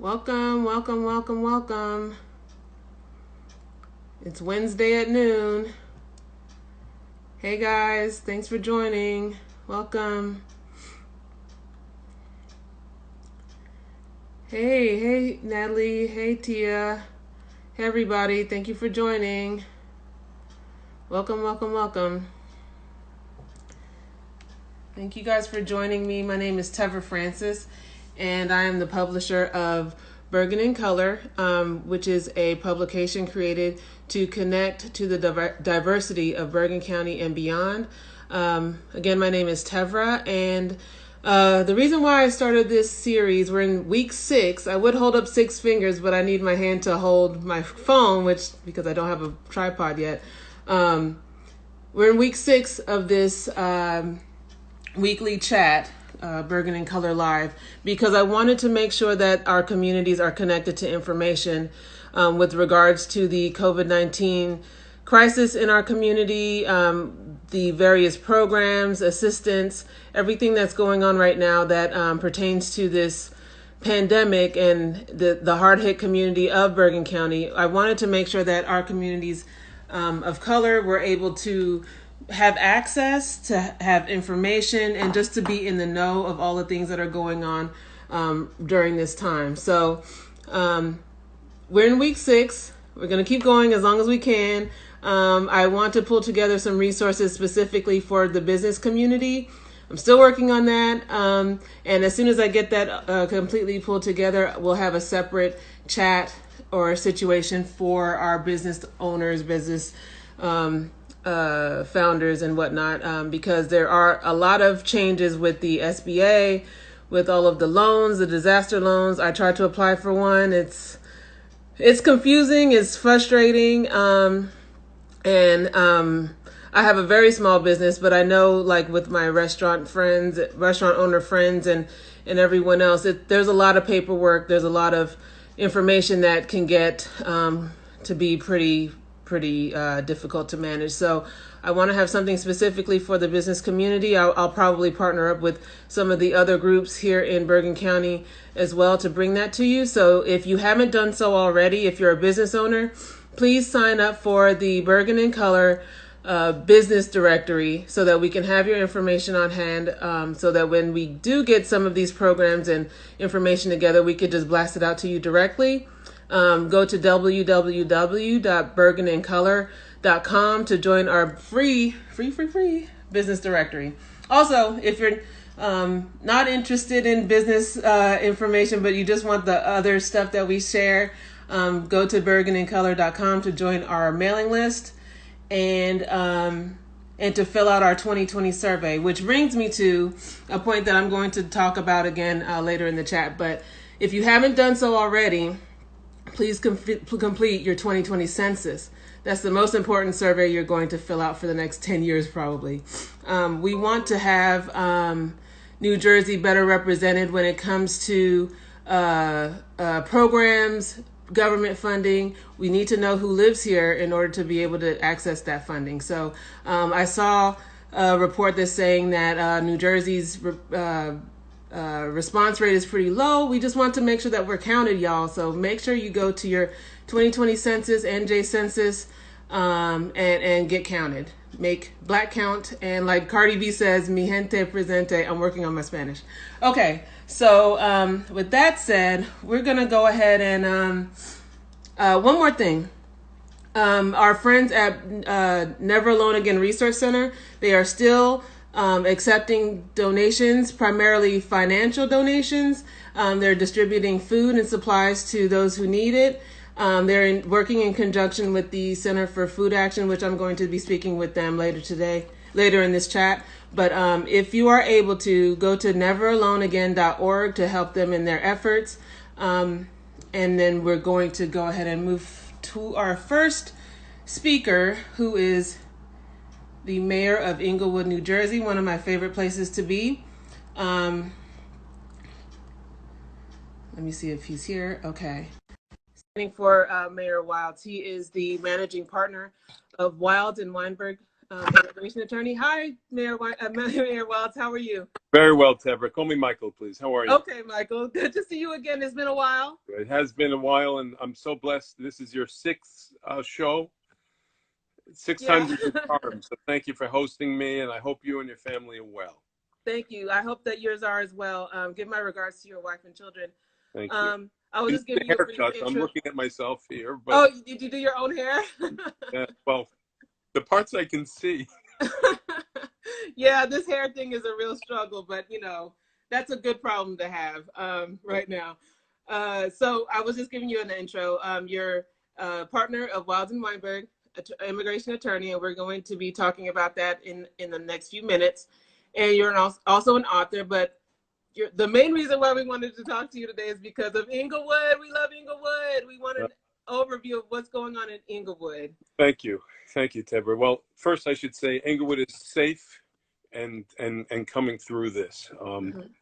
Welcome, welcome, welcome, welcome. It's Wednesday at noon. Hey guys, thanks for joining. Welcome. Hey, Natalie. Hey, Tia. Hey, everybody. Thank you for joining. Welcome, welcome, welcome. Thank you guys for joining me. My name is Tevra Francis, and I am the publisher of Bergen in Color, which is a publication created to connect to the diversity of Bergen County and beyond. Again, my name is Tevra, and the reason why I started this series, we're in week 6. I would hold up 6 fingers, but I need my hand to hold my phone, because I don't have a tripod yet. We're in week 6 of this weekly chat, Bergen in Color Live, because I wanted to make sure that our communities are connected to information with regards to the COVID-19 crisis in our community, the various programs, assistance, everything that's going on right now that pertains to this pandemic and the hard-hit community of Bergen County. I wanted to make sure that our communities of color were able to have access to have information and just to be in the know of all the things that are going on during this time. So we're in week 6. We're going to keep going as long as we can. I want to pull together some resources specifically for the business community. I'm still working on that. And as soon as I get that completely pulled together, we'll have a separate chat or situation for our business owners, business founders and whatnot, because there are a lot of changes with the SBA, with all of the loans, the disaster loans. I tried to apply for one. It's confusing, it's frustrating, and I have a very small business, but I know, like with my restaurant owner friends, and everyone else, there's a lot of paperwork. There's a lot of information that can get to be pretty difficult to manage. So I want to have something specifically for the business community. I'll probably partner up with some of the other groups here in Bergen County as well to bring that to you. So if you haven't done so already, if you're a business owner, please sign up for the Bergen in Color business directory so that we can have your information on hand, so that when we do get some of these programs and information together, we could just blast it out to you directly. Go to www.bergenincolor.com to join our free business directory. Also, if you're not interested in business information, but you just want the other stuff that we share, go to bergenincolor.com to join our mailing list and to fill out our 2020 survey, which brings me to a point that I'm going to talk about again later in the chat. But if you haven't done so already, please complete your 2020 census. That's the most important survey you're going to fill out for the next 10 years, probably. We want to have New Jersey better represented when it comes to programs, government funding. We need to know who lives here in order to be able to access that funding. So I saw a report that's saying that New Jersey's response rate is pretty low. We just want to make sure that we're counted, y'all. So make sure you go to your 2020 census, NJ census, and get counted. Make black count. And like Cardi B says, mi gente presente. I'm working on my Spanish. Okay. So with that said, we're going to go ahead and one more thing. Our friends at Never Alone Again Resource Center, they are still accepting donations, primarily financial donations. They're distributing food and supplies to those who need it. They're working in conjunction with the Center for Food Action, which I'm going to be speaking with them later in this chat. But if you are able to, go to neveraloneagain.org to help them in their efforts. And then we're going to go ahead and move to our first speaker, who is the mayor of Englewood, New Jersey, one of my favorite places to be. Let me see if he's here. Okay. Standing for Mayor Wilds. He is the managing partner of Wilds and Weinberg immigration attorney. Hi, Mayor Wells. How are you? Very well, Tebra. Call me Michael, please. How are you? Okay, Michael. Good to see you again. It's been a while. It has been a while, and I'm so blessed. This is your sixth show, six Yeah. times the charm. So thank you for hosting me, and I hope you and your family are well. Thank you. I hope that yours are as well. Give my regards to your wife and children. Thank you. I was just giving you a brief Haircut. intro. I'm looking at myself here, but Oh, did you do your own hair? well, the parts I can see. Yeah, this hair thing is a real struggle, but that's a good problem to have right now. So I was just giving you an intro. You're partner of Wilds and Weinberg, immigration attorney, and we're going to be talking about that in the next few minutes. And you're also an author, but the main reason why we wanted to talk to you today is because of Inglewood. We love Inglewood. We want an overview of what's going on in Inglewood. Thank you, Tebra. Well, first I should say Englewood is safe and coming through this.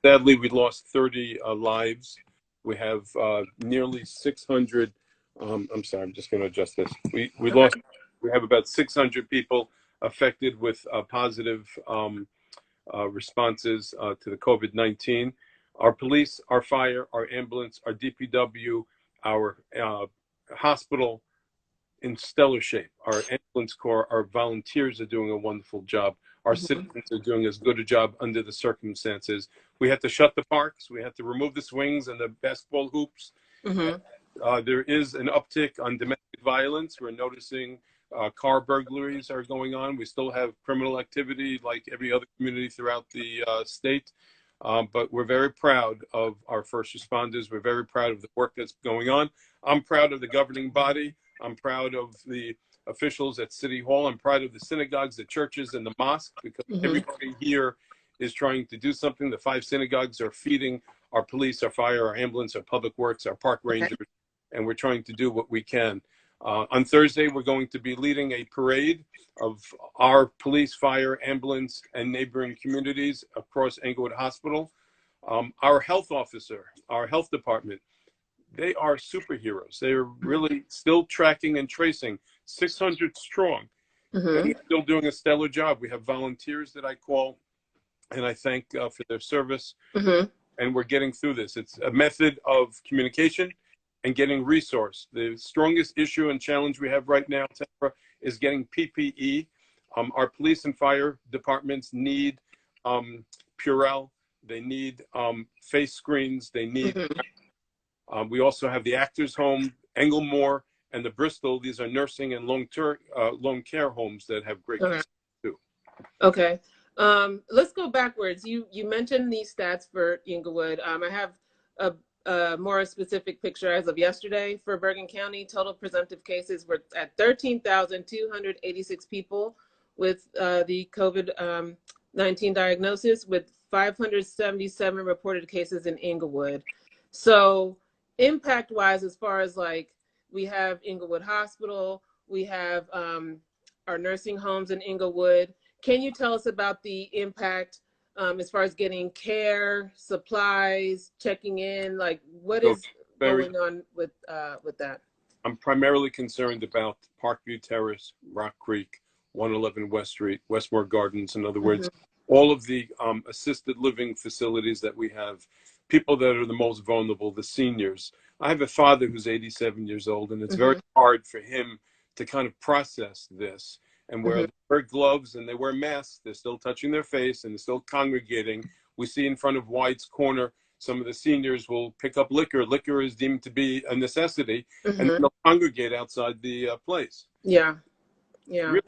Sadly, we lost 30 lives. We have nearly 600. I'm sorry, I'm just going to adjust this. We have about 600 people affected with positive responses to the COVID-19. Our police, our fire, our ambulance, our DPW, our hospital in stellar shape. Our ambulance corps, our volunteers are doing a wonderful job. Our citizens are doing as good a job under the circumstances. We had to shut the parks. We had to remove the swings and the basketball hoops. There is an uptick on domestic violence. We're noticing car burglaries are going on. We still have criminal activity like every other community throughout the state. But we're very proud of our first responders. We're very proud of the work that's going on. I'm proud of the governing body. I'm proud of the officials at City Hall. I'm proud of the synagogues, the churches, and the mosque, because everybody here is trying to do something. The 5 synagogues are feeding our police, our fire, our ambulance, our public works, our park rangers, and we're trying to do what we can. On Thursday, we're going to be leading a parade of our police, fire, ambulance, and neighboring communities across Englewood Hospital. Our health officer, our health department, they are superheroes. They're really still tracking and tracing, 600 strong, and still doing a stellar job. We have volunteers that I call, and I thank for their service, and we're getting through this. It's a method of communication and getting resource. The strongest issue and challenge we have right now, Tara, is getting PPE. Our police and fire departments need Purell. They need face screens. They need. We also have the Actors Home, Englemoor, and the Bristol. These are nursing and long care homes that have great too. Okay. Let's go backwards. You mentioned these stats for Inglewood. I have a more specific picture as of yesterday for Bergen County. Total presumptive cases were at 13,286 people with the COVID-19 diagnosis, with 577 reported cases in Inglewood. So impact-wise, as far as we have Inglewood Hospital, we have our nursing homes in Inglewood. Can you tell us about the impact as far as getting care, supplies, checking in? What is going on with that? I'm primarily concerned about Parkview Terrace, Rock Creek, 111 West Street, Westmore Gardens. In other words, all of the assisted living facilities that we have, people that are the most vulnerable, the seniors. I have a father who's 87 years old, and it's very hard for him to kind of process this. And where they wear gloves and they wear masks, they're still touching their face and they're still congregating. We see in front of White's Corner, some of the seniors will pick up liquor. Liquor is deemed to be a necessity, and they'll congregate outside the place. Yeah. Really,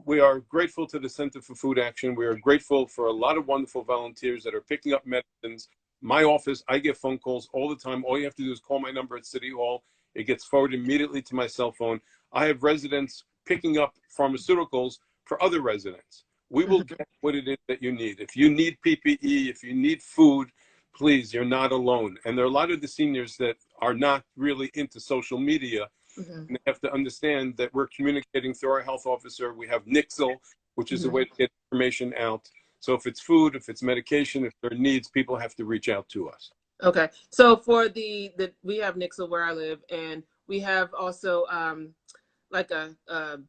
we are grateful to the Center for Food Action. We are grateful for a lot of wonderful volunteers that are picking up medicines. My office, I get phone calls all the time. All you have to do is call my number at City Hall. It gets forwarded immediately to my cell phone. I have residents picking up pharmaceuticals for other residents. We will get what it is that you need. If you need PPE, if you need food, please, you're not alone. And there are a lot of the seniors that are not really into social media. And they have to understand that we're communicating through our health officer. We have Nixle, which is a way to get information out. So if it's food, if it's medication, if there are needs, people have to reach out to us. Okay. So for we have Nixle where I live, and we have also like a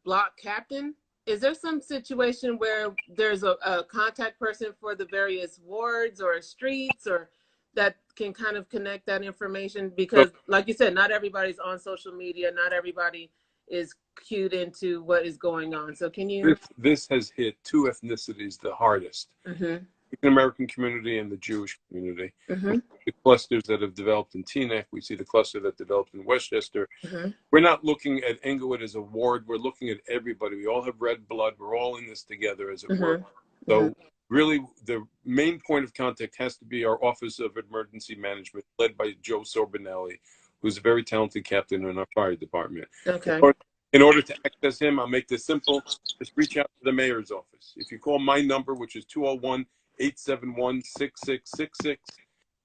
block captain Is there some situation where there's a contact person for the various wards or streets, or that can kind of connect that information? So Because, like you said, not everybody's on social media, not everybody is cued into what is going on. So can you? this has hit two ethnicities the hardest: Mm-hmm. the American community and the Jewish community. Mm-hmm. The clusters that have developed in Teaneck, we see the cluster that developed in Westchester. Mm-hmm. We're not looking at Englewood as a ward. We're looking at everybody. We all have red blood. We're all in this together, as it were. Mm-hmm. Mm-hmm. So really, the main point of contact has to be our Office of Emergency Management, led by Joe Sorbinelli, who's a very talented captain in our fire department. Okay. In order to access him, I'll make this simple. Just reach out to the mayor's office. If you call my number, which is 201-871-6666,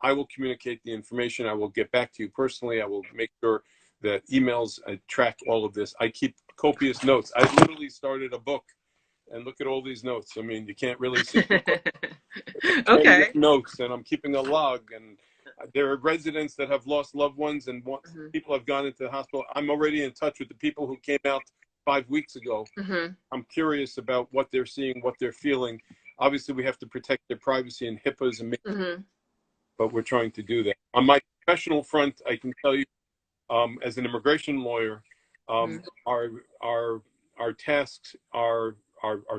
I will communicate the information. I will get back to you personally. I will make sure that emails track all of this. I keep copious notes. I literally started a book, and look at all these notes. I mean, you can't really see Okay. notes, and I'm keeping a log. And there are residents that have lost loved ones, and Mm-hmm. people have gone into the hospital. I'm already in touch with the people who came out 5 weeks ago. Mm-hmm. I'm curious about what they're seeing, what they're feeling. Obviously, we have to protect their privacy and HIPAAs, and Mm-hmm. but we're trying to do that. On my professional front, I can tell you, as an immigration lawyer, Mm-hmm. our tasks, our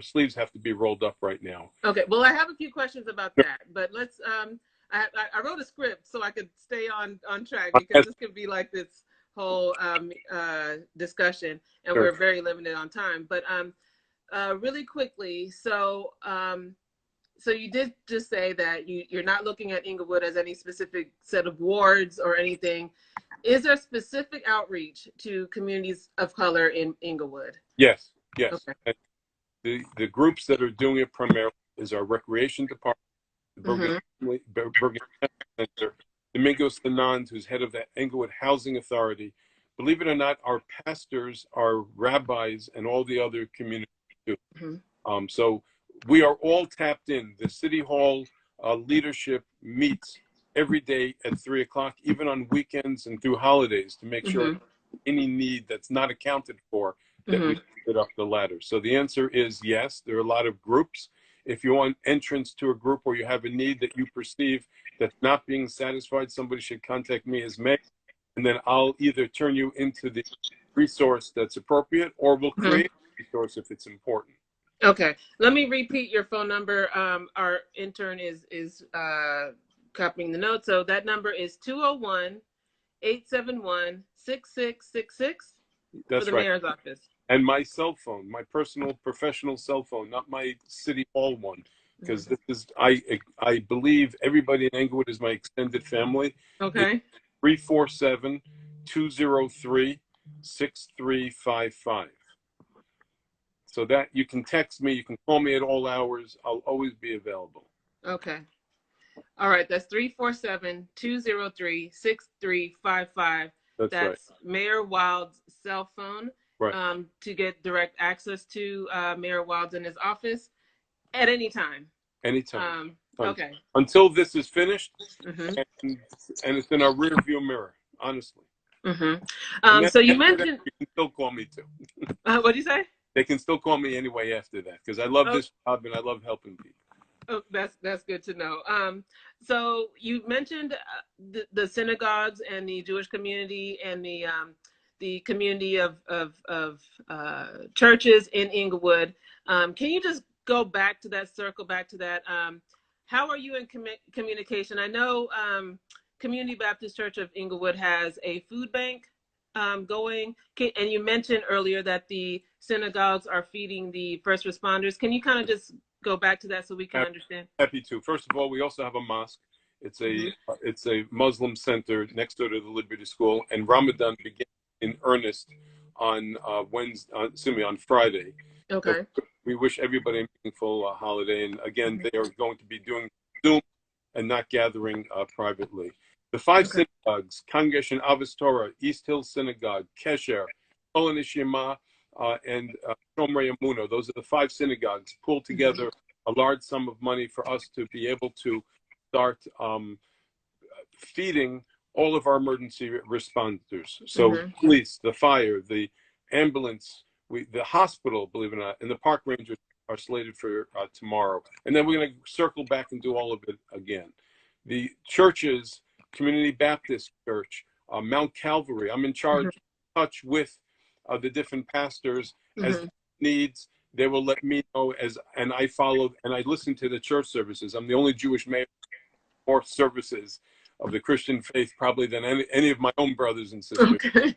sleeves have to be rolled up right now. Okay. Well, I have a few questions about that, but let's. I wrote a script so I could stay on track, because this could be like this whole discussion, and Sure. we're very limited on time. But really quickly, so so you did just say that you're not looking at Inglewood as any specific set of wards or anything. Is there specific outreach to communities of color in Inglewood? Yes, yes. Okay. The groups that are doing it primarily is our recreation department, the Bergen, Bergen Center, Domingos Anand, who's head of the Englewood Housing Authority. Believe it or not, our pastors, our rabbis, and all the other communities too. Mm-hmm. So we are all tapped in. The City Hall leadership meets every day at 3 o'clock, even on weekends and through holidays, to make sure any need that's not accounted for, that we get up the ladder. So the answer is yes. There are a lot of groups. If you want entrance to a group or you have a need that you perceive that's not being satisfied, somebody should contact me as mayor, and then I'll either turn you into the resource that's appropriate, or we'll create a resource if it's important. Okay, let me repeat your phone number. Our intern is copying the notes. So that number is 201-871-6666 That's for the right. mayor's office. And my cell phone, my personal professional cell phone, not my City Hall one, because this is, I believe everybody in Englewood is my extended family. Okay. 347-203-6355. So that you can text me, you can call me at all hours. I'll always be available. Okay. All right. That's 347-203-6355. That's right. Mayor Wild's cell phone. Right. To get direct access to Mayor Wild in his office at any time. Anytime. Okay. Until this is finished, and it's in our rear view mirror, honestly. So you mentioned... You can still call me too. What'd you say? They can still call me anyway after that, because I love this job and I love helping people. Oh, that's good to know. So you mentioned the synagogues and the Jewish community and the community of churches in Inglewood. Can you just go back to that, circle back to that? How are you in communication? I know Community Baptist Church of Inglewood has a food bank going, and you mentioned earlier that the synagogues are feeding the first responders. Can you kind of just go back to that so we can understand? Happy to. First of all, we also have a mosque. It's a it's a Muslim center next door to the Liberty School, and Ramadan begins in earnest on on Friday. Okay. So we wish everybody a meaningful holiday, and again, they are going to be doing Zoom and not gathering privately. The five synagogues: Congregation Avos Torah, East Hill Synagogue, Kesher, Kol Nishima, and Shomrei Emunah. Those are the five synagogues pulled together a large sum of money for us to be able to start feeding all of our emergency responders. So police, the fire, the ambulance The hospital, believe it or not, and the park rangers are slated for tomorrow. And then we're going to circle back and do all of it again. The churches, Community Baptist Church, Mount Calvary, I'm in touch with the different pastors as needs. They will let me know and I follow and I listen to the church services. I'm the only Jewish mayor more services of the Christian faith probably than any of my own brothers and sisters. Okay.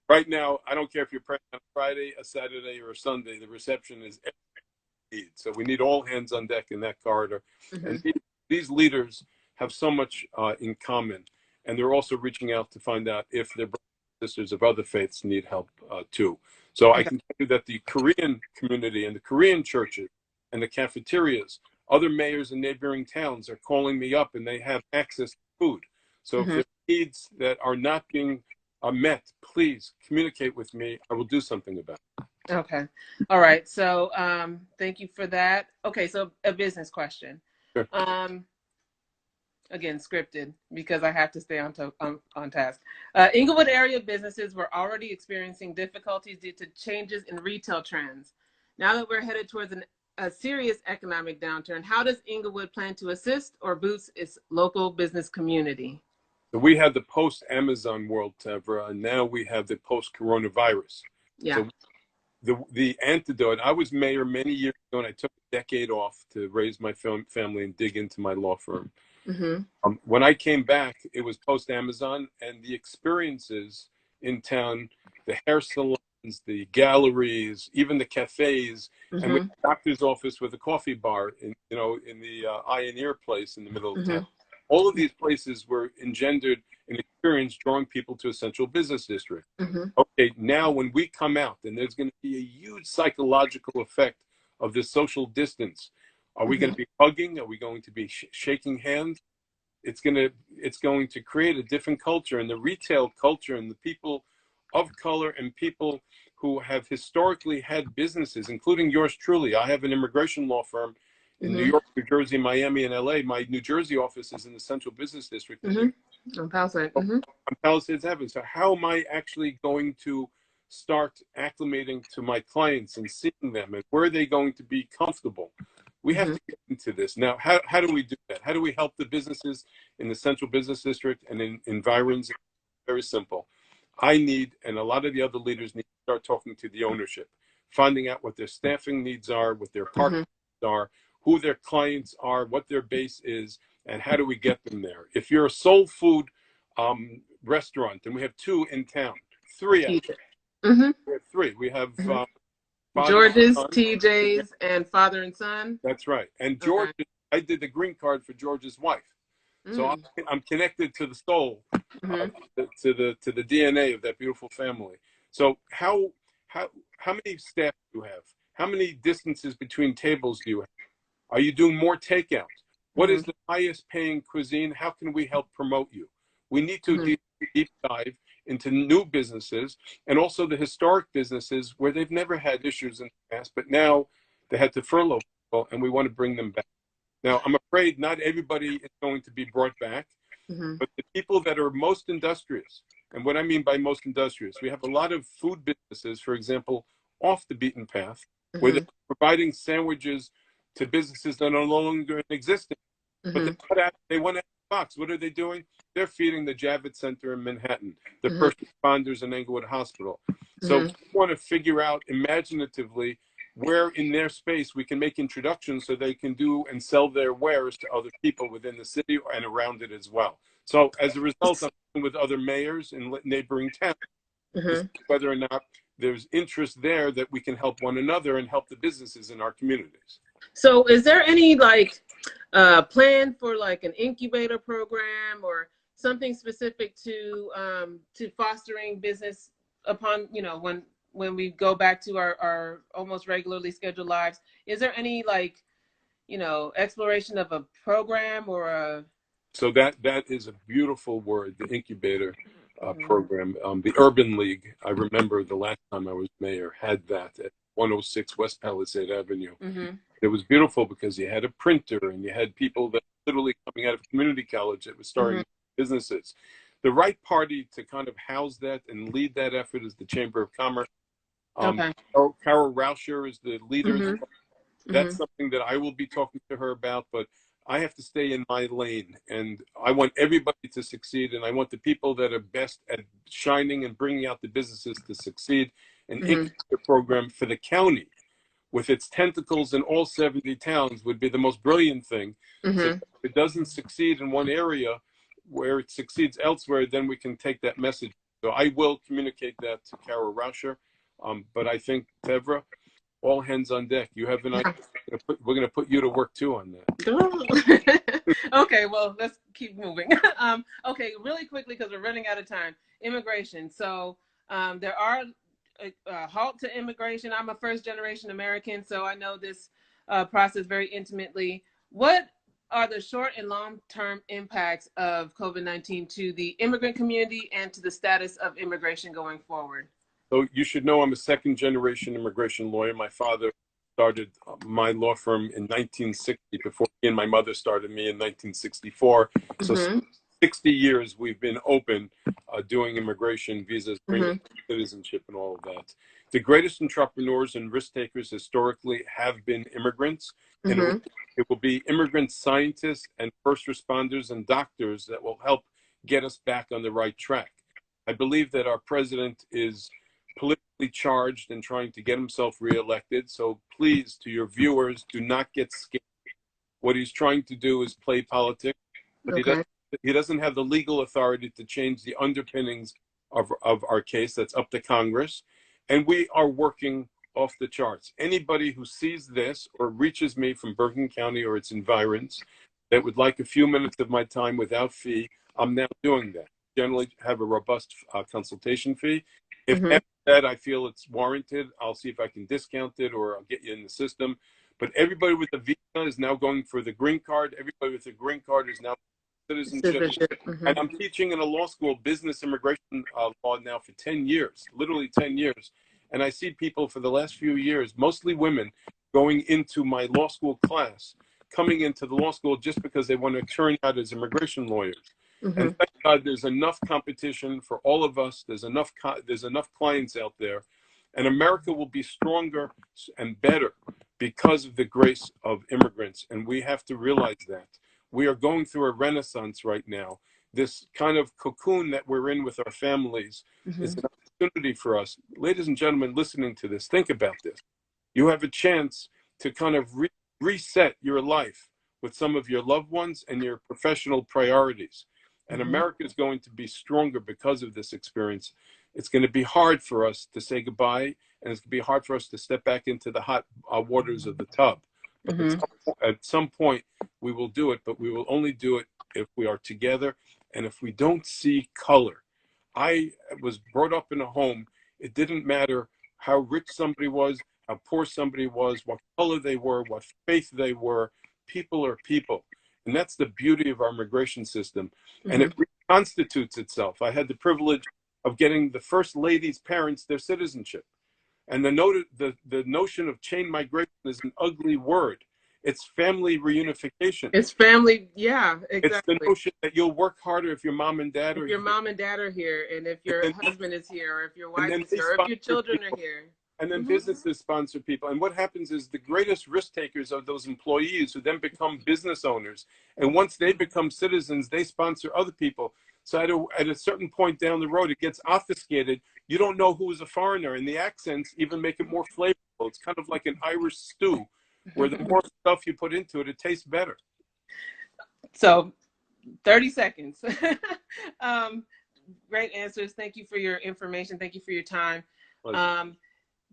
Right now, I don't care if you're praying on a Friday, a Saturday, or a Sunday. The reception is every need. So we need all hands on deck in that corridor. And these leaders have so much in common, and they're also reaching out to find out if their brothers and sisters of other faiths need help too. So I can tell you that the Korean community and the Korean churches and the cafeterias, other mayors in neighboring towns are calling me up, and they have access to food. So if there are needs that are not being met, please communicate with me. I will do something about it. Okay. All right. So thank you for that. Okay. So a business question. Sure. Again, scripted because I have to stay on task. Englewood area businesses were already experiencing difficulties due to changes in retail trends. Now that we're headed towards a serious economic downturn, how does Englewood plan to assist or boost its local business community? We had the post-Amazon world, Tevra, and now we have the post-coronavirus. Yeah. So the antidote, I was mayor many years ago, and I took a decade off to raise my family and dig into my law firm. When I came back, it was post-Amazon, and the experiences in town, the hair salons, the galleries, even the cafes, and we had a doctor's office with a coffee bar, in the eye and ear place in the middle of town. All of these places were engendered an experience drawing people to a central business district. Okay, now when we come out, and there's going to be a huge psychological effect of this social distance. Are we going to be hugging? Are we going to be shaking hands? It's going to create a different culture, and the retail culture and the people of color and people who have historically had businesses, including yours truly. I have an immigration law firm in New York, New Jersey, Miami, and LA. My New Jersey office is in the Central Business District. On Palisades. On Palisades Avenue. So how am I actually going to start acclimating to my clients and seeing them, and where are they going to be comfortable? We have to get into this. Now, how do we do that? How do we help the businesses in the Central Business District and in environs? Very simple. I need, and a lot of the other leaders need to start talking to the ownership, finding out what their staffing needs are, what their parking needs are, who their clients are, what their base is, and how do we get them there. If you're a soul food restaurant, and we have 2 in town, 3 actually. We have 3. We have George's, TJ's, and Father and Son. That's right. And George, I did the green card for George's wife. So I'm connected to the soul, to the DNA of that beautiful family. So how many staff do you have? How many distances between tables do you have? Are you doing more takeout? What is the highest paying cuisine? How can we help promote you? We need to deep dive into new businesses and also the historic businesses where they've never had issues in the past, but now they had to furlough people, and we want to bring them back. Now, I'm afraid not everybody is going to be brought back, but the people that are most industrious, and what I mean by most industrious, we have a lot of food businesses, for example, off the beaten path, where they're providing sandwiches to businesses that are no longer in existence, but they want to have a box. What are they doing? They're feeding the Javits Center in Manhattan, the first responders in Englewood Hospital. So we want to figure out imaginatively where in their space we can make introductions so they can do and sell their wares to other people within the city and around it as well. So as a result, I'm working with other mayors in neighboring towns, whether or not there's interest there that we can help one another and help the businesses in our communities. So is there any plan for an incubator program or something specific to fostering business upon, when we go back to our almost regularly scheduled lives? Is there any exploration of a program or a... So that is a beautiful word, the incubator program. The Urban League, I remember the last time I was mayor, had that at 106 West Palisade Avenue. It was beautiful because you had a printer and you had people that were literally coming out of community college that were starting businesses. The right party to kind of house that and lead that effort is the Chamber of Commerce. Okay. Carol Rauscher is the leader. Mm-hmm. That's Mm-hmm. something that I will be talking to her about, but I have to stay in my lane, and I want everybody to succeed, and I want the people that are best at shining and bringing out the businesses to succeed. An Mm-hmm. incubator program for the county with its tentacles in all 70 towns would be the most brilliant thing. So if Mm-hmm. it doesn't succeed in one area, where it succeeds elsewhere, then we can take that message. So I will communicate that to Carol Rauscher. But I think, Tevra, all hands on deck. You have an idea. We're going to put you to work too on that. Okay, well, let's keep moving. Okay, really quickly, because we're running out of time. Immigration. So there are a halt to immigration. I'm a first generation American, so I know this process very intimately. What are the short and long term impacts of COVID-19 to the immigrant community and to the status of immigration going forward? So you should know I'm a second generation immigration lawyer. My father started my law firm in 1960 before he and my mother started me in 1964. So Mm-hmm. 60 years we've been open doing immigration, visas, green Mm-hmm. citizenship, and all of that. The greatest entrepreneurs and risk takers historically have been immigrants, and Mm-hmm. it will be immigrant scientists and first responders and doctors that will help get us back on the right track. I believe that our president is politically charged and trying to get himself reelected. So please, to your viewers, do not get scared. What he's trying to do is play politics, but Okay. he doesn't have the legal authority to change the underpinnings of our case. That's up to Congress. And we are working off the charts. Anybody who sees this or reaches me from Bergen County or its environs that would like a few minutes of my time without fee, I'm now doing that. Generally have a robust consultation fee. If Mm-hmm. after that I feel it's warranted, I'll see if I can discount it or I'll get you in the system. But everybody with the visa is now going for the green card. Everybody with the green card is now citizenship. Mm-hmm. And I'm teaching in a law school business immigration law now for 10 years, literally 10 years. And I see people for the last few years, mostly women, going into my law school class, coming into the law school just because they want to turn out as immigration lawyers. Mm-hmm. And thank God there's enough competition for all of us. There's enough clients out there. And America will be stronger and better because of the grace of immigrants. And we have to realize that. We are going through a renaissance right now. This kind of cocoon that we're in with our families is Mm-hmm. an opportunity for us. Ladies and gentlemen listening to this, think about this. You have a chance to kind of reset your life with some of your loved ones and your professional priorities. And Mm-hmm. America is going to be stronger because of this experience. It's going to be hard for us to say goodbye, and it's going to be hard for us to step back into the hot waters of the tub. But Mm-hmm. at some point, we will do it, but we will only do it if we are together and if we don't see color. I was brought up in a home. It didn't matter how rich somebody was, how poor somebody was, what color they were, what faith they were. People are people. And that's the beauty of our immigration system. And it Mm-hmm. reconstitutes itself. I had the privilege of getting the First Lady's parents their citizenship. And the notion of chain migration is an ugly word. It's family reunification. It's family. Yeah, It's the exactly. notion that you'll work harder if your mom and dad are If your here. mom and dad are here, and if your husband is here, or if your And wife then is they here, or if your sponsor children are people. here. And then Mm-hmm. businesses sponsor people. And what happens is the greatest risk takers are those employees who then become business owners. And once they become citizens, they sponsor other people. So at a certain point down the road, it gets obfuscated. You don't know who is a foreigner. And the accents even make it more flavorful. It's kind of like an Irish stew, where the more stuff you put into it, it tastes better. So 30 seconds. Great answers. Thank you for your information. Thank you for your time.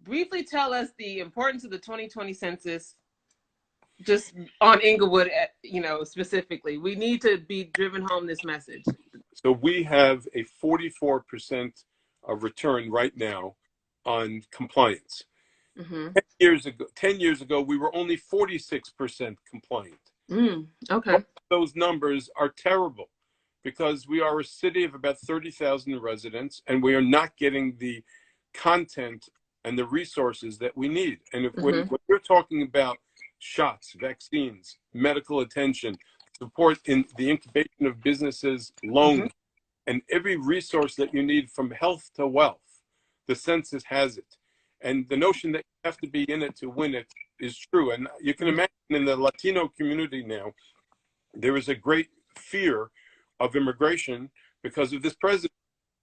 Briefly tell us the importance of the 2020 census, just on Inglewood, specifically. We need to be driven home this message. So we have a 44% return right now on compliance. Mm-hmm. 10 years ago, we were only 46% compliant. Okay. Those numbers are terrible because we are a city of about 30,000 residents and we are not getting the content and the resources that we need. And if when you're talking about shots, vaccines, medical attention, support in the incubation of businesses, loans, and every resource that you need from health to wealth, the census has it. And the notion that you have to be in it to win it is true. And you can imagine in the Latino community now, there is a great fear of immigration because of this president.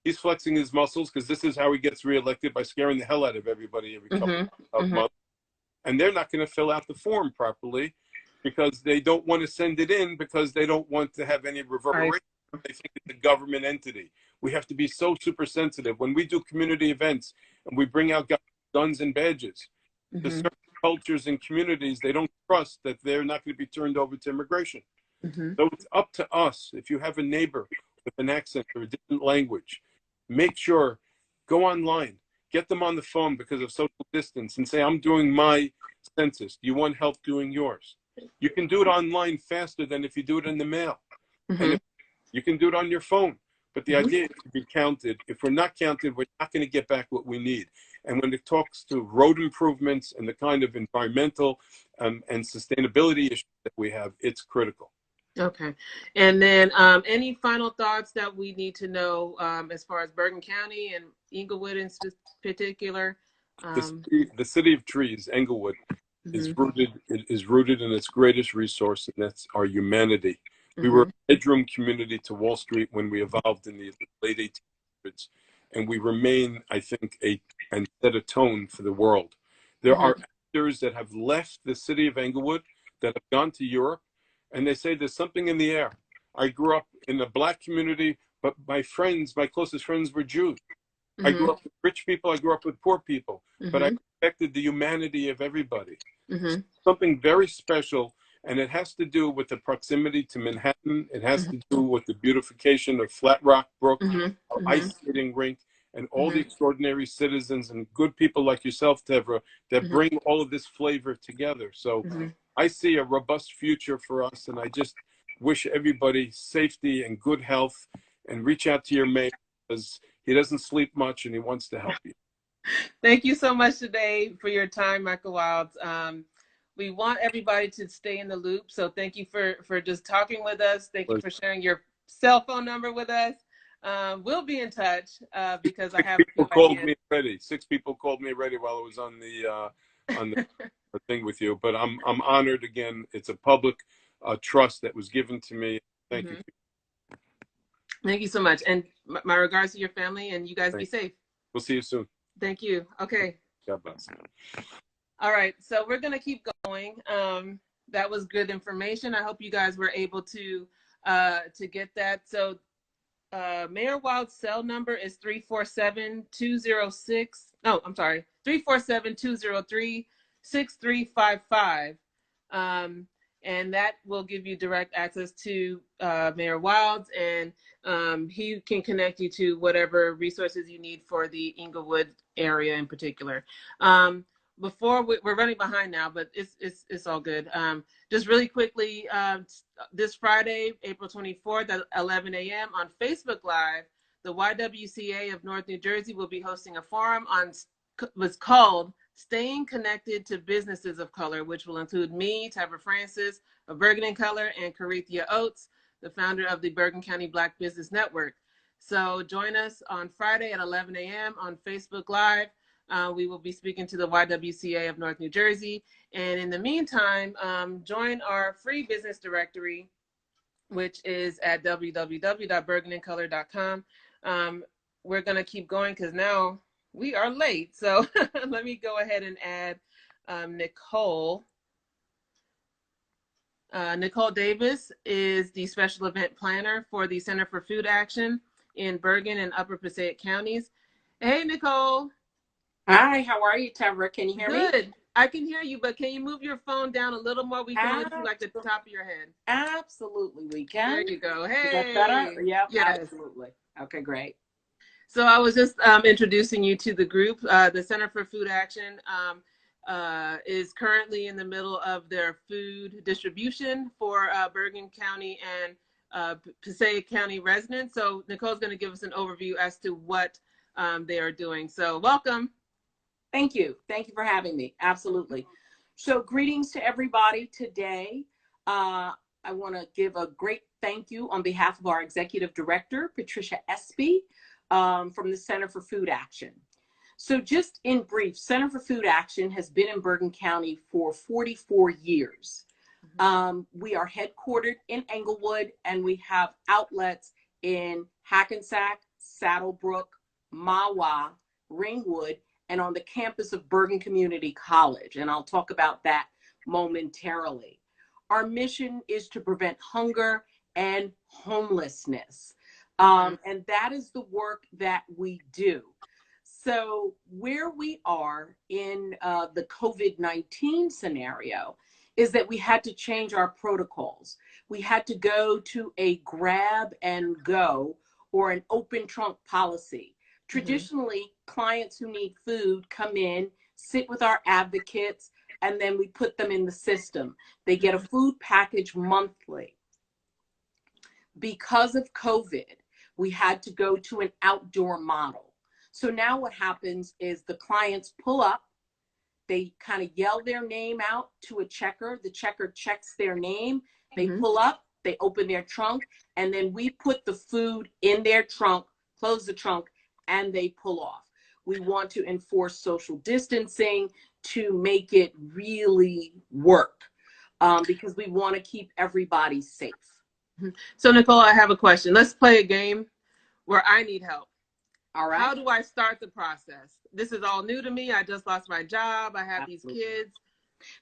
He's flexing his muscles because this is how he gets reelected, by scaring the hell out of everybody every couple of months. And they're not going to fill out the form properly because they don't want to send it in because they don't want to have any reverberation. They think it's a government entity. We have to be so super sensitive. When we do community events and we bring out guns and badges, the certain cultures and communities, they don't trust that they're not going to be turned over to immigration. So it's up to us. If you have a neighbor with an accent or a different language, make sure, go online, get them on the phone because of social distance and say, I'm doing my census. Do you want help doing yours? You can do it online faster than if you do it in the mail. And if you can do it on your phone. But the idea is to be counted. If we're not counted, we're not going to get back what we need. And when it talks to road improvements and the kind of environmental and sustainability issues that we have, it's critical. Okay. And then any final thoughts that we need to know as far as Bergen County and Inglewood in particular? The city of trees, Englewood, is rooted in its greatest resource, and that's our humanity. We were a bedroom community to Wall Street when we evolved in the late 1800s, and we remain, I think, and set a tone for the world. There are actors that have left the city of Englewood that have gone to Europe, and they say there's something in the air. I grew up in a black community, but my closest friends were Jews. I grew up with rich people, I grew up with poor people, but I respected the humanity of everybody. Something very special. And it has to do with the proximity to Manhattan. It has to do with the beautification of Flat Rock Brook, our ice skating rink, and all the extraordinary citizens and good people like yourself, Tevra, that bring all of this flavor together. So I see a robust future for us, and I just wish everybody safety and good health, and reach out to your mate because he doesn't sleep much and he wants to help you. Thank you so much today for your time, Michael Wilds. We want everybody to stay in the loop. So thank you for just talking with us. Thank you for sharing your cell phone number with us. We'll be in touch because I have people called me already. 6 people called me already while I was on the thing with you. But I'm honored again. It's a public trust that was given to me. Thank you. Thank you so much. And my regards to your family, and you guys be safe. We'll see you soon. Thank you. Okay. God bless. All right, so we're going to keep going. That was good information. I hope you guys were able to get that. So Mayor Wild's cell number is 347-203-6355. And that will give you direct access to Mayor Wilds, and he can connect you to whatever resources you need for the Inglewood area in particular. Before we're running behind now, but it's all good. Just really quickly, this Friday, April 24th at 11 a.m. on Facebook Live, the YWCA of North New Jersey will be hosting a forum on what's called Staying Connected to Businesses of Color, which will include me, Tevra Francis of Bergen in Color, and Carithia Oates, the founder of the Bergen County Black Business Network. So join us on Friday at 11 a.m. on Facebook Live. We will be speaking to the YWCA of North New Jersey. And in the meantime, join our free business directory, which is at www.bergenincolor.com. We're going to keep going because now we are late. So let me go ahead and add Nicole. Nicole Davis is the special event planner for the Center for Food Action in Bergen and Upper Passaic counties. Hey, Nicole. Hi, how are you, Tevra? Can you hear me? Good. I can hear you, but can you move your phone down a little more? We can only see like the top of your head. Absolutely, we can. There you go. Hey. Is that better? Yep, yes. Absolutely. Okay, great. So I was just introducing you to the group. The Center for Food Action is currently in the middle of their food distribution for Bergen County and Passaic County residents. So Nicole's going to give us an overview as to what they are doing. So welcome. Thank you. Thank you for having me. Absolutely. So greetings to everybody today. I want to give a great thank you on behalf of our executive director, Patricia Espy, from the Center for Food Action. So just in brief, Center for Food Action has been in Bergen County for 44 years. We are headquartered in Englewood, and we have outlets in Hackensack, Saddlebrook, Mahwah, Ringwood, and on the campus of Bergen Community College. And I'll talk about that momentarily. Our mission is to prevent hunger and homelessness. And that is the work that we do. So where we are in the COVID-19 scenario is that we had to change our protocols. We had to go to a grab and go or an open trunk policy. Traditionally, clients who need food come in, sit with our advocates, and then we put them in the system. They get a food package monthly. Because of COVID, we had to go to an outdoor model. So now what happens is the clients pull up, they kind of yell their name out to a checker. The checker checks their name. They pull up, they open their trunk, and then we put the food in their trunk, close the trunk, and they pull off. We want to enforce social distancing to make it really work because we want to keep everybody safe. So Nicole, I have a question. Let's play a game where I need help. All right. How do I start the process? This is all new to me. I just lost my job. I have these kids.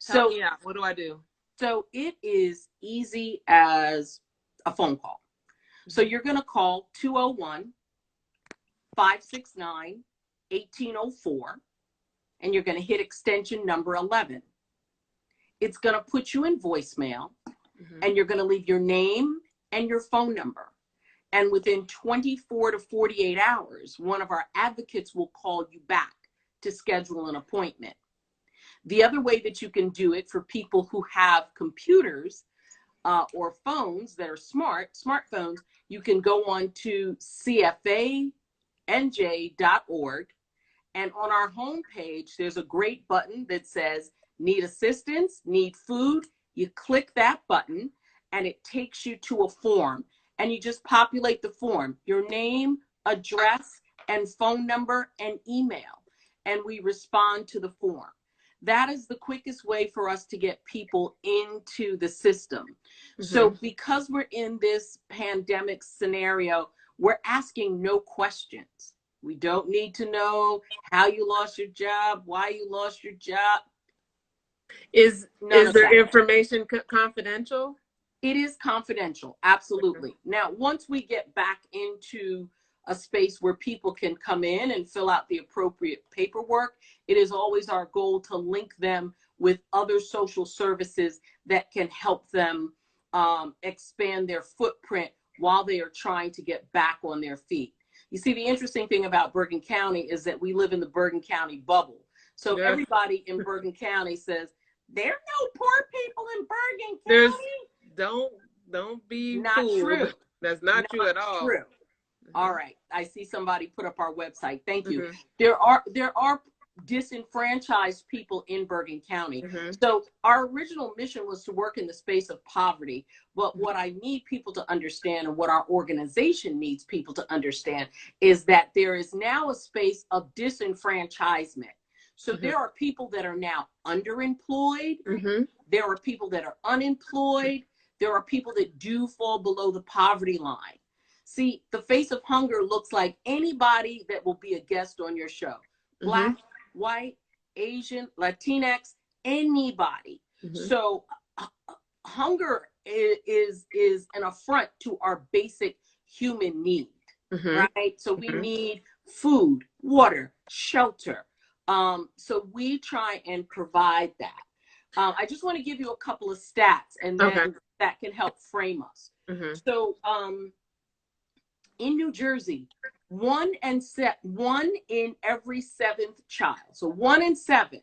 Help me out. What do I do? So it is easy as a phone call. So you're going to call 201-569-1804, and you're going to hit extension number 11. It's going to put you in voicemail, and you're going to leave your name and your phone number. And within 24 to 48 hours, one of our advocates will call you back to schedule an appointment. The other way that you can do it for people who have computers or phones that are smartphones, you can go on to cfanj.org. And on our homepage, there's a great button that says, need assistance, need food. You click that button and it takes you to a form. And you just populate the form, your name, address, and phone number and email. And we respond to the form. That is the quickest way for us to get people into the system. So because we're in this pandemic scenario, we're asking no questions. We don't need to know how you lost your job, why you lost your job. Is their information confidential? It is confidential, absolutely. Now, once we get back into a space where people can come in and fill out the appropriate paperwork, it is always our goal to link them with other social services that can help them expand their footprint while they are trying to get back on their feet. You see, the interesting thing about Bergen County is that we live in the Bergen County bubble. So everybody in Bergen County says, there are no poor people in Bergen County. Don't be not fooled. True. That's not true at all. True. All right. I see somebody put up our website. Thank you. There are disenfranchised people in Bergen County. So our original mission was to work in the space of poverty. But what I need people to understand, and what our organization needs people to understand, is that there is now a space of disenfranchisement. So there are people that are now underemployed. There are people that are unemployed. There are people that do fall below the poverty line. See, the face of hunger looks like anybody that will be a guest on your show. Black, white, Asian, Latinx, anybody. So hunger is an affront to our basic human need, right? So we need food, water, shelter. So we try and provide that. I just want to give you a couple of stats, and then that can help frame us. So in New Jersey, 1 in every 7th child, so 1 in 7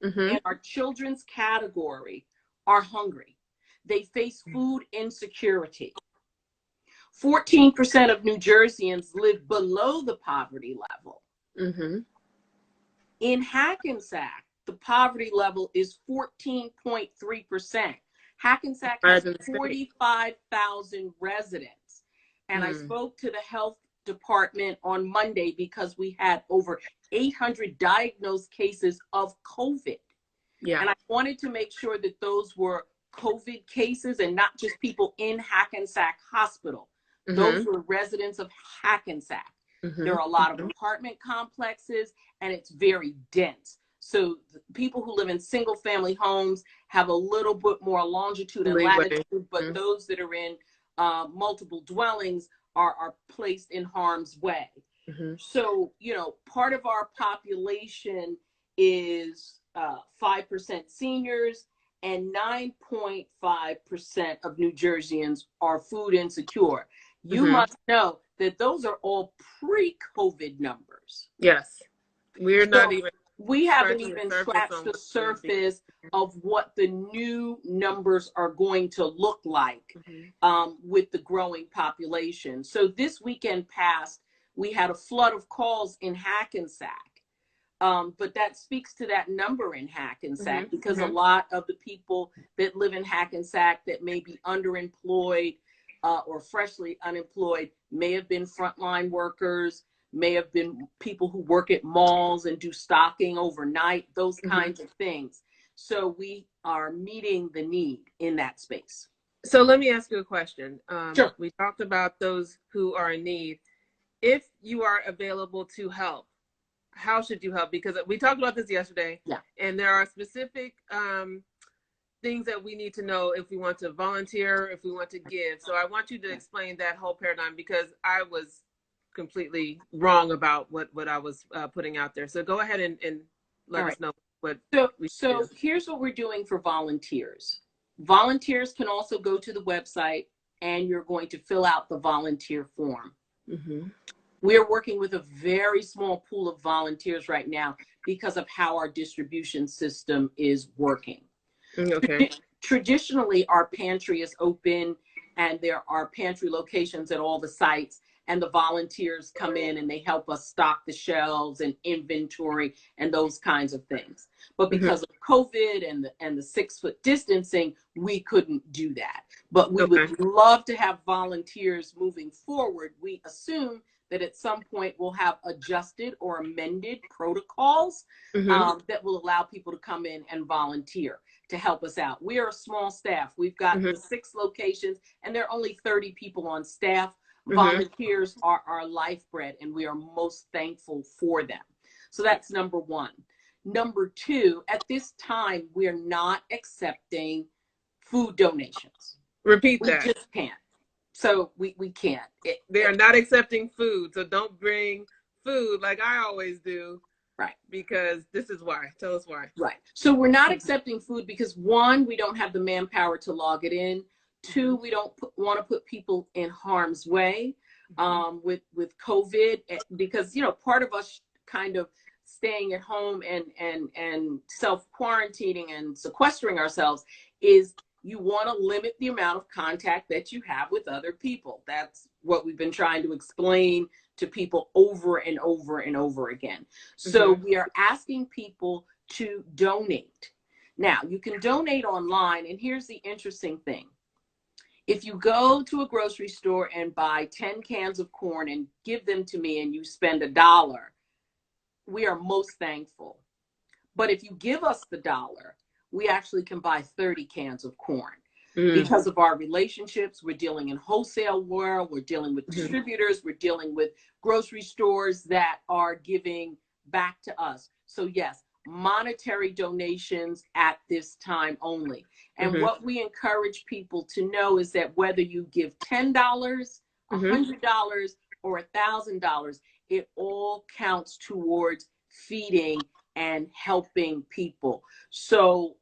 in our children's category are hungry. They face food insecurity. 14% of New Jerseyans live below the poverty level. In Hackensack, the poverty level is 14.3%. Hackensack has 45,000 residents. And I spoke to the health department on Monday because we had over 800 diagnosed cases of COVID. Yeah. And I wanted to make sure that those were COVID cases and not just people in Hackensack Hospital. Those were residents of Hackensack. There are a lot of apartment complexes, and it's very dense. So people who live in single family homes have a little bit more longitude and latitude, but those that are in multiple dwellings are placed in harm's way. So, you know, part of our population is 5% seniors, and 9.5% of New Jerseyans are food insecure. You must know that those are all pre-COVID numbers. Yes. We're not even. We haven't even scratched the surface of what the new numbers are going to look like with the growing population. So this weekend past, we had a flood of calls in Hackensack. But that speaks to that number in Hackensack because a lot of the people that live in Hackensack that may be underemployed or freshly unemployed may have been frontline workers, may have been people who work at malls and do stocking overnight, those kinds of things. So we are meeting the need in that space. So let me ask you a question. Sure. We talked about those who are in need. If you are available to help, how should you help? Because we talked about this yesterday, and there are specific things that we need to know if we want to volunteer, if we want to give. So I want you to explain that whole paradigm because I was completely wrong about what I was putting out there. So go ahead and let us know what So here's what we're doing for volunteers. Volunteers can also go to the website and you're going to fill out the volunteer form. We are working with a very small pool of volunteers right now because of how our distribution system is working. Okay. Traditionally, our pantry is open and there are pantry locations at all the sites, and the volunteers come in and they help us stock the shelves and inventory and those kinds of things. But because of COVID and the 6-foot distancing, we couldn't do that. But we would love to have volunteers moving forward. We assume that at some point we'll have adjusted or amended protocols that will allow people to come in and volunteer to help us out. We are a small staff. We've got the 6 locations and there are only 30 people on staff. Volunteers are our lifeblood and we are most thankful for them. So that's number one. Number two, at this time, we're not accepting food donations. Repeat that. We just can't. So we can't. They are not accepting food. So don't bring food like I always do. Right. Because this is why. Tell us why. Right. So we're not accepting food because 1, we don't have the manpower to log it in. 2, we don't want to put people in harm's way with COVID because, you know, part of us kind of staying at home and self-quarantining and sequestering ourselves is you want to limit the amount of contact that you have with other people. That's what we've been trying to explain to people over and over and over again. So we are asking people to donate. Now, you can donate online, and here's the interesting thing. If you go to a grocery store and buy 10 cans of corn and give them to me and you spend $1, we are most thankful. But if you give us the $1, we actually can buy 30 cans of corn. Because of our relationships, we're dealing in wholesale world, we're dealing with distributors, we're dealing with grocery stores that are giving back to us. So yes, monetary donations at this time only. And what we encourage people to know is that whether you give $10, $100, or $1,000, it all counts towards feeding and helping people. So,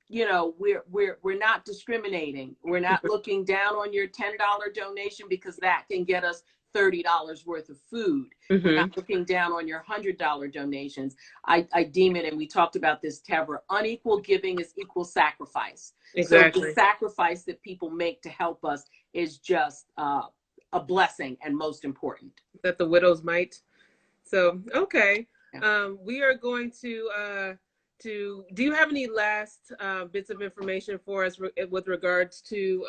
you know, we're not discriminating. We're not looking down on your $10 donation because that can get us $30 worth of food. We're not looking down on your $100 donations. I deem it, and we talked about this, Tevra, unequal giving is equal sacrifice. Exactly. So the sacrifice that people make to help us is just a blessing and most important. That the widows might. So, okay. We are going to do you have any last bits of information for us with regards to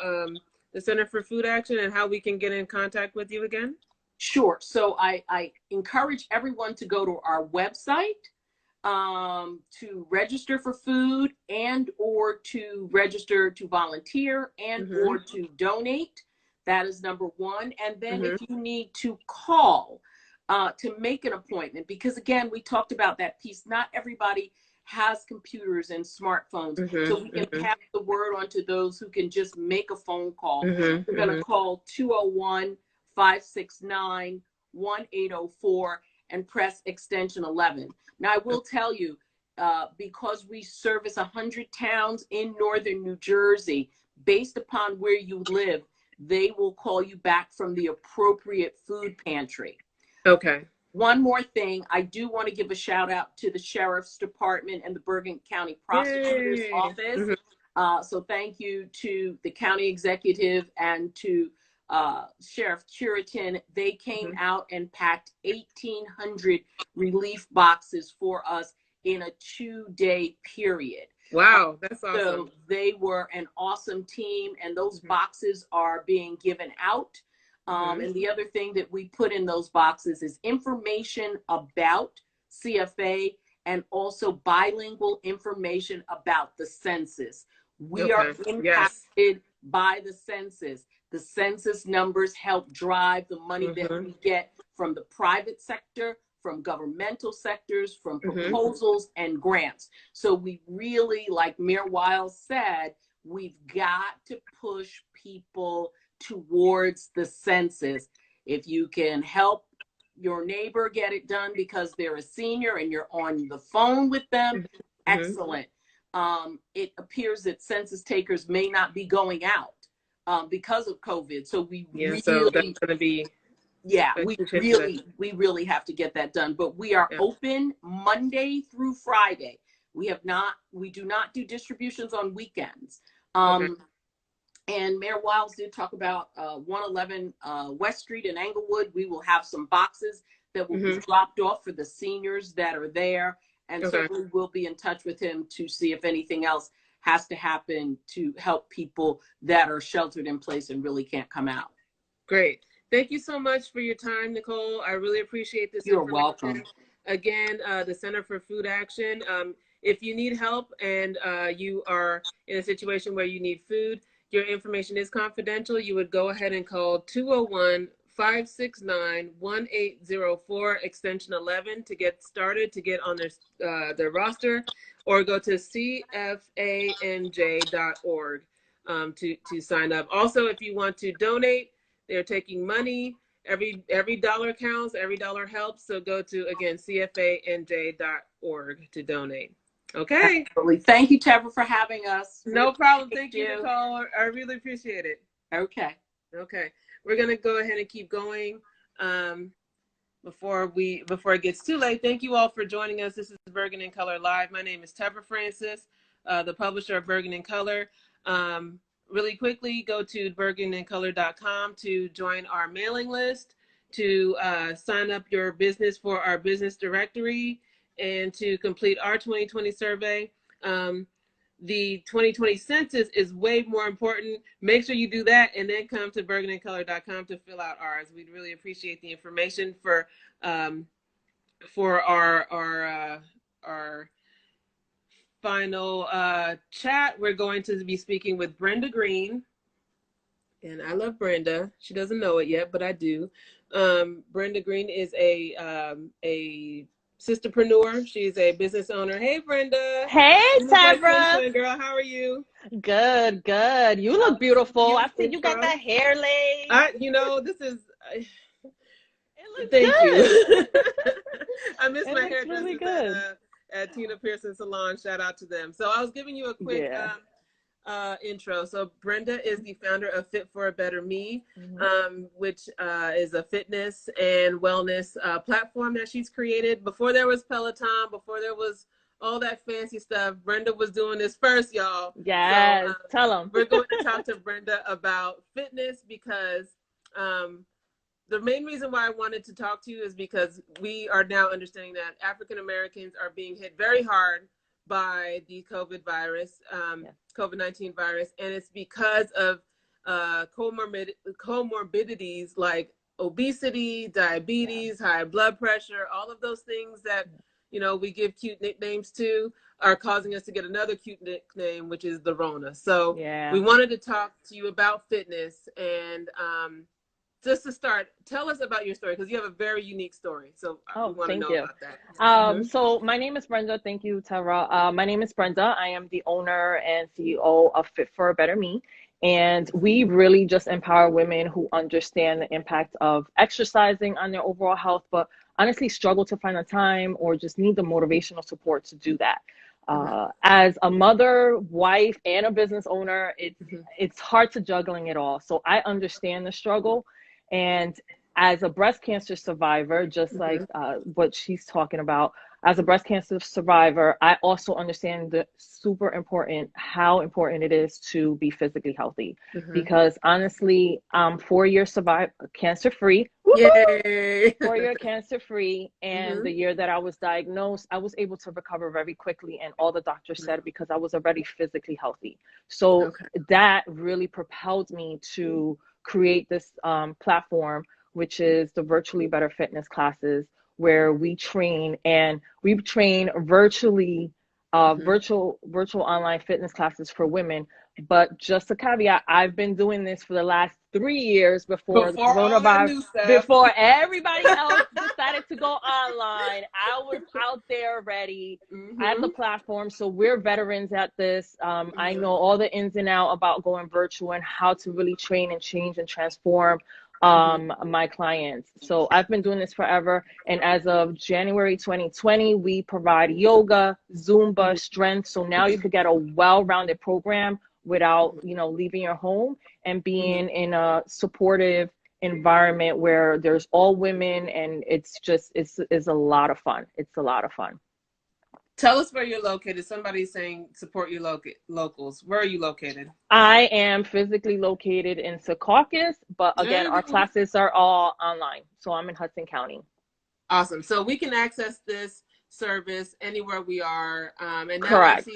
the Center for Food Action and how we can get in contact with you again? Sure. So I encourage everyone to go to our website to register for food and or to register to volunteer and or to donate. That is number one. And then if you need to call to make an appointment, because again, we talked about that piece. Not everybody has computers and smartphones. So we can pass the word on to those who can just make a phone call. We're going to call 201-569-1804 and press extension 11. Now, I will tell you, because we service 100 towns in northern New Jersey, based upon where you live, they will call you back from the appropriate food pantry. Okay. One more thing, I do want to give a shout out to the Sheriff's Department and the Bergen County Prosecutor's Office. So thank you to the county executive and to Sheriff Curitin. They came out and packed 1,800 relief boxes for us in a 2-day period. Wow, that's awesome. So they were an awesome team, and those boxes are being given out. And the other thing that we put in those boxes is information about CFA and also bilingual information about the census. We are impacted by the census. The census numbers help drive the money that we get from the private sector, from governmental sectors, from proposals and grants. So we really, like Mayor Wiles said, we've got to push people towards the census. If you can help your neighbor get it done because they're a senior and you're on the phone with them, excellent. It appears that census takers may not be going out because of COVID. So we really, so that's going to be, we really have to get that done. But we are open Monday through Friday. We do not do distributions on weekends. And Mayor Wiles did talk about 111 West Street in Englewood. We will have some boxes that will be dropped off for the seniors that are there. And certainly we'll be in touch with him to see if anything else has to happen to help people that are sheltered in place and really can't come out. Great. Thank you so much for your time, Nicole. I really appreciate this. You're welcome. Again, the Center for Food Action. If you need help and you are in a situation where you need food, your information is confidential. You would go ahead and call 201-569-1804 extension 11 to get started, to get on their roster, or go to cfanj.org to sign up. Also, if you want to donate, they're taking money. Every dollar counts, every dollar helps. So go to, again, cfanj.org to donate. Okay. Absolutely. Thank you, Trevor, for having us. No problem. Thank you, Nicole. I really appreciate it. Okay. We're going to go ahead and keep going before it gets too late. Thank you all for joining us. This is Bergen in Color Live. My name is Trevor Francis, the publisher of Bergen in Color. Really quickly, go to bergenincolor.com to join our mailing list, to sign up your business for our business directory, and to complete our 2020 survey. The 2020 census is way more important. Make sure you do that and then come to bergenincolor.com to fill out ours. We'd really appreciate the information for our final chat. We're going to be speaking with Brenda Green. And I love Brenda. She doesn't know it yet, but I do. Brenda Green is a sisterpreneur. She's a business owner. Hey, Brenda. Hey, Sabra. Girl, how are you? Good. You look beautiful. I see you got that hair laid. This is. It looks Thank good. you. I miss my hairdressers really good. at Tina Pearson Salon. Shout out to them. So I was giving you a quick intro. So Brenda is the founder of Fit for a Better Me, which is a fitness and wellness platform that she's created. Before there was Peloton, before there was all that fancy stuff, Brenda was doing this first, y'all. Yes, so, tell them. We're going to talk to Brenda about fitness because the main reason why I wanted to talk to you is because we are now understanding that African Americans are being hit very hard by the COVID virus, COVID-19 virus, and it's because of comorbidities like obesity, diabetes, high blood pressure, all of those things that, we give cute nicknames to are causing us to get another cute nickname, which is the Rona. So we wanted to talk to you about fitness. And just to start, tell us about your story, because you have a very unique story. So we want to know about that. So my name is Brenda. Thank you, Tara. My name is Brenda. I am the owner and CEO of Fit for a Better Me. And we really just empower women who understand the impact of exercising on their overall health, but honestly struggle to find the time or just need the motivational support to do that. As a mother, wife, and a business owner, it's hard to juggling it all. So I understand the struggle. And as a breast cancer survivor, just like what she's talking about, as a breast cancer survivor, I also understand how important it is to be physically healthy. Because honestly, I'm 4 years cancer-free. Yay! 4 year cancer-free. And the year that I was diagnosed, I was able to recover very quickly. And all the doctors said, because I was already physically healthy. So that really propelled me to create this platform, which is the Virtually Better Fitness classes, where we train virtually, virtual online fitness classes for women. But just a caveat, I've been doing this for the last 3 years before the coronavirus, before everybody else decided to go online. I was out there ready at the platform. So we're veterans at this. I know all the ins and outs about going virtual and how to really train and change and transform my clients. So I've been doing this forever. And as of January 2020, we provide yoga, Zumba, strength. So now you could get a well-rounded program without, leaving your home and being in a supportive environment where there's all women, and it's a lot of fun. It's a lot of fun. Tell us where you're located. Somebody's saying support your locals. Where are you located? I am physically located in Secaucus, but again, our classes are all online. So I'm in Hudson County. Awesome. So we can access this service anywhere we are. And now correct. I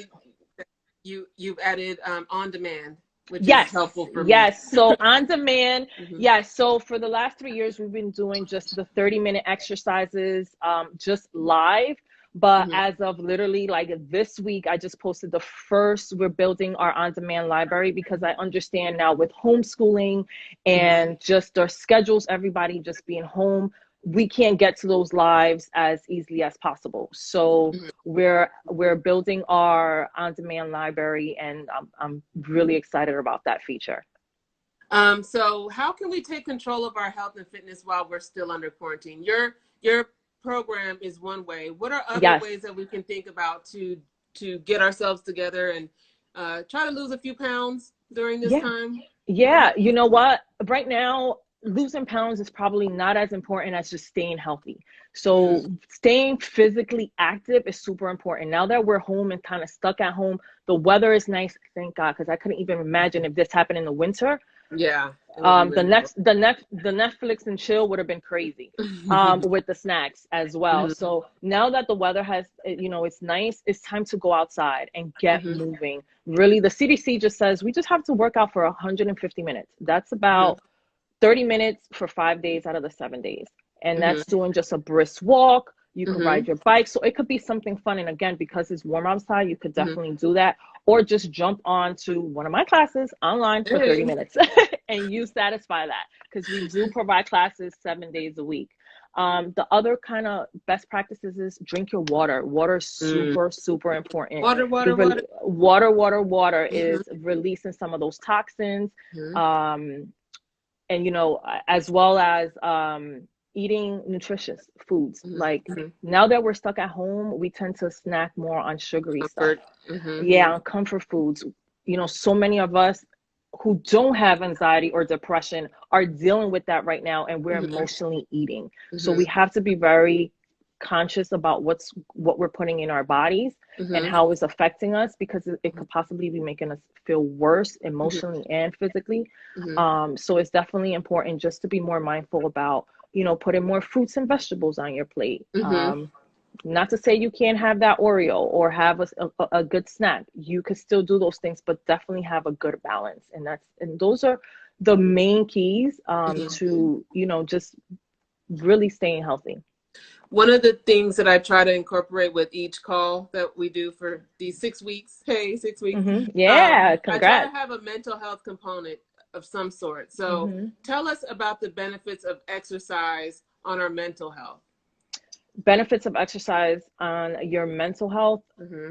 see you've added on demand, which is helpful for me. Yes. So on demand. Yes. So for the last 3 years, we've been doing just the 30-minute exercises, just live. But as of literally like this week, I just posted we're building our on-demand library, because I understand now with homeschooling and just our schedules, everybody just being home, we can't get to those lives as easily as possible. So we're building our on-demand library, and I'm really excited about that feature. So how can we take control of our health and fitness while we're still under quarantine? Your program is one way. What are other ways that we can think about to get ourselves together and try to lose a few pounds during this time? Yeah, you know what? Right now, losing pounds is probably not as important as just staying healthy. So staying physically active is super important. Now that we're home and kind of stuck at home, the weather is nice, thank God, because I couldn't even imagine if this happened in the winter. Yeah. The Netflix and chill would have been crazy with the snacks as well. So now that the weather has, it's nice, it's time to go outside and get moving. Really, the CDC just says we just have to work out for 150 minutes. That's about 30 minutes for 5 days out of the 7 days. And that's doing just a brisk walk. You can ride your bike. So it could be something fun. And again, because it's warm outside, you could definitely do that. Or just jump on to one of my classes online for 30 minutes and you satisfy that. Because we do provide classes 7 days a week. The other kind of best practices is drink your water. Water is super important. Water is releasing some of those toxins. And, as well as eating nutritious foods. Like now that we're stuck at home, we tend to snack more on sugary stuff. On comfort foods. So many of us who don't have anxiety or depression are dealing with that right now, and we're emotionally eating. So we have to be very conscious about what we're putting in our bodies and how it's affecting us, because it could possibly be making us feel worse emotionally and physically. So it's definitely important just to be more mindful about, putting more fruits and vegetables on your plate. Not to say you can't have that Oreo or have a good snack. You could still do those things, but definitely have a good balance. And those are the main keys to, you know, just really staying healthy. One of the things that I try to incorporate with each call that we do for these 6 weeks, 6 weeks. Yeah, congrats. I try to have a mental health component of some sort. So tell us about the benefits of exercise on our mental health. Benefits of exercise on your mental health,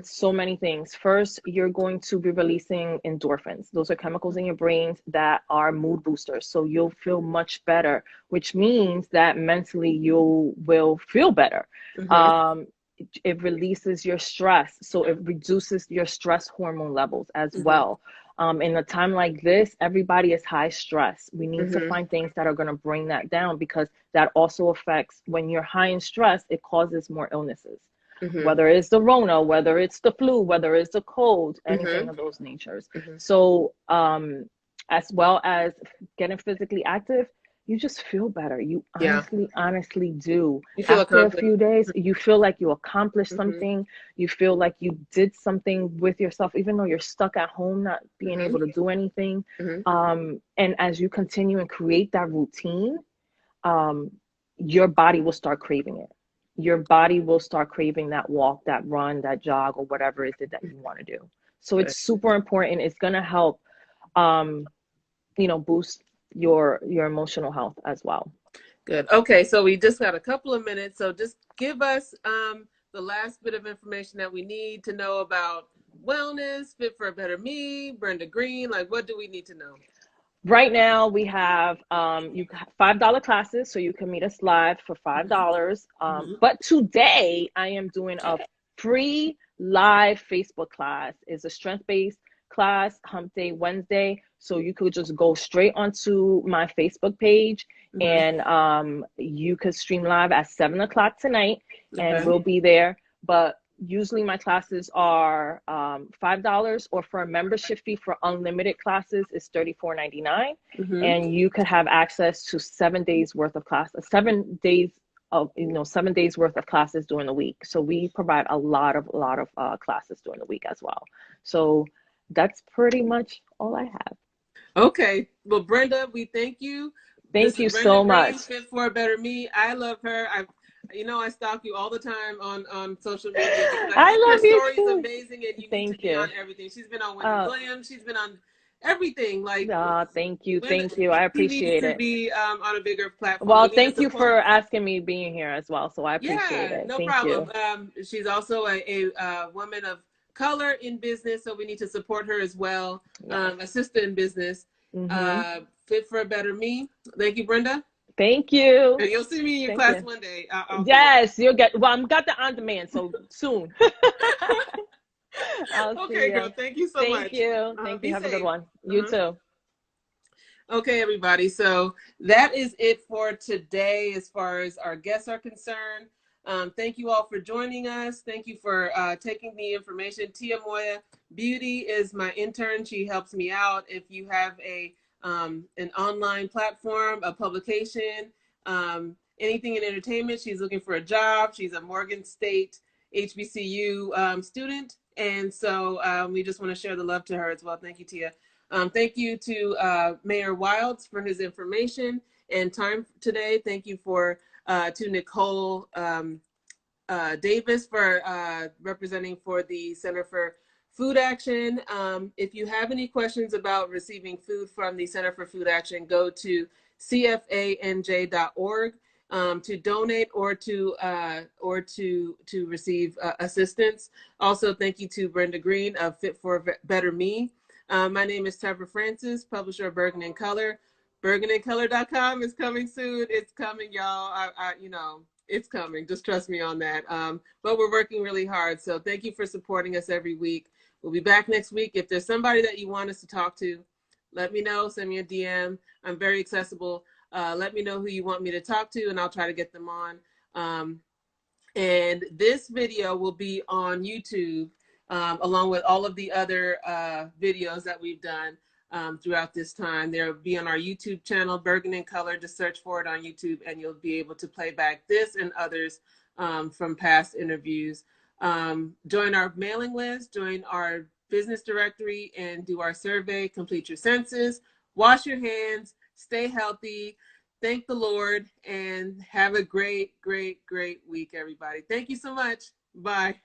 so many things. First, you're going to be releasing endorphins. Those are chemicals in your brains that are mood boosters. So you'll feel much better, which means that mentally you will feel better. It releases your stress. So it reduces your stress hormone levels as well. In a time like this, everybody is high stress. We need to find things that are going to bring that down, because that also affects, when you're high in stress, it causes more illnesses, whether it's the Rona, whether it's the flu, whether it's the cold, anything of those natures. So as well as getting physically active, you just feel better. You honestly do. You feel After a few days, you feel like you accomplished something. You feel like you did something with yourself, even though you're stuck at home, not being able to do anything. And as you continue and create that routine, your body will start craving it. Your body will start craving that walk, that run, that jog, or whatever it is that you want to do. So it's super important. It's going to help, you know, boost your emotional health as well. Good. Okay, so we just got a couple of minutes, so just give us the last bit of information that we need to know about wellness, Fit for a Better Me, Brenda Green. Like, what do we need to know? Right now we have $5 classes, so you can meet us live for $5. But today I am doing a free live Facebook class. It's a strength-based class, Hump Day Wednesday. So you could just go straight onto my Facebook page and you could stream live at 7 o'clock tonight, and we'll be there. But usually my classes are $5, or for a membership fee for unlimited classes is $34.99. And you could have access to 7 days worth of class, 7 days of, you know, 7 days worth of classes during the week. So we provide a lot of classes during the week as well. So that's pretty much all I have. Okay. Well, Brenda, we thank you. Thank you so much. Fit for a Better Me. I love her. I stalk you all the time on social media. I love you. Your story is amazing, and you need to be on everything. She's been on Wendy Williams. She's been on everything. Like, thank you. I appreciate it. To be on a bigger platform. Well, thank you for asking me being here as well. So I appreciate it. No problem. She's also a woman of color in business, so we need to support her as well. A sister in business. Fit for a Better Me. Thank you, Brenda. Thank you. And you'll see me in your class one day. Yes, you'll get. Well, I've got the on demand, so soon. Okay, girl. Thank you so much. Thank you. Thank you. Have a good one. You too. Okay, everybody. So that is it for today, as far as our guests are concerned. Thank you all for joining us. Thank you for taking the information. Tia Moya Beauty is my intern. She helps me out. If you have an online platform, a publication, anything in entertainment, she's looking for a job. She's a Morgan State HBCU student. And so we just want to share the love to her as well. Thank you, Tia. Thank you to Mayor Wilds for his information and time today. Thank you to Nicole Davis for representing for the Center for Food Action. If you have any questions about receiving food from the Center for Food Action, go to cfanj.org to donate or to receive assistance. Also, thank you to Brenda Green of Fit for Better Me. My name is Trevor Francis, publisher of Bergen and Color. BergenandColor.com is coming soon. It's coming, y'all. It's coming. Just trust me on that. But we're working really hard. So thank you for supporting us every week. We'll be back next week. If there's somebody that you want us to talk to, let me know. Send me a DM. I'm very accessible. Let me know who you want me to talk to, and I'll try to get them on. And this video will be on YouTube, along with all of the other videos that we've done throughout this time. They'll be on our YouTube channel, Bergen and Color. Just search for it on YouTube, and you'll be able to play back this and others from past interviews. Join our mailing list, join our business directory, and do our survey. Complete your census, wash your hands, stay healthy, thank the Lord, and have a great, great, great week, everybody. Thank you so much. Bye.